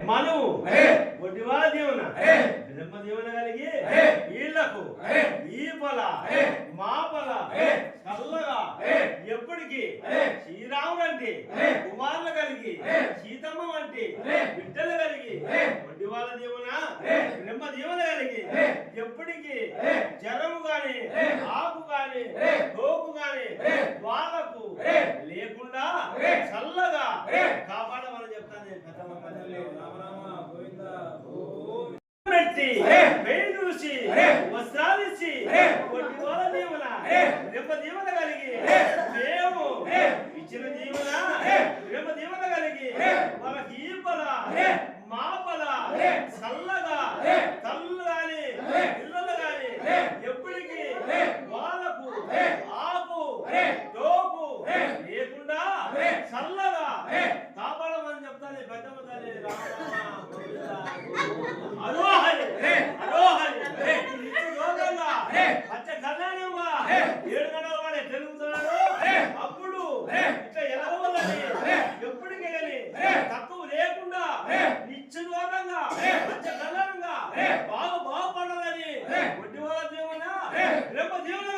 మను ఒడ్డివాళ్ళ దీవెన బ్రహ్మ దీవెన కలిగి వీళ్లకు ఈ పల మా పల చల్లగా ఎప్పటికి శ్రీరాముడు అంటే కుమారులు కలిగి సీతమ్మ అంటే బిడ్డలు కలిగి ఒడ్డివాళ్ళ దీవెన బ్రహ్మ దీవెన కలిగి ఎప్పటికి జలము గాని ఆకు గాని తోపు గాని వాళ్ళకు లేకుండా చల్లగా కాపాడమని చెప్తాను. చూసి వస్త్రాలిచ్చి ఒడ్డివాళ్ళ దీవెన బ్రహ్మ దీవెన కలిగి మేము ఇచ్చిన దీవెన బ్రహ్మ దీవెన కలిగి వాళ్ళకి ఈ పల మా పల చల్లగా తల్లు గాని పిల్లలు గాని ఎప్పటికీ వాళ్ళకు ఆకు తోపు లేకుండా చల్లగా కాపాడమని చెప్తాను. పెద్దమ్మ తల్లి అరోహరి అరోహరి పచ్చ కళ్యాణంగా 7 గంటల వాడే తెలుగుతున్నాడు. అప్పుడు ఇట్లా ఎలగవల్లని ఎప్పటికీ కానీ తక్కువ లేకుండా నిశ్చితంగా పచ్చ కళ్యాణంగా బాగా బాగుపడాలని ఒడ్డివాళ్ళ దేవున బ్రహ్మ దేవున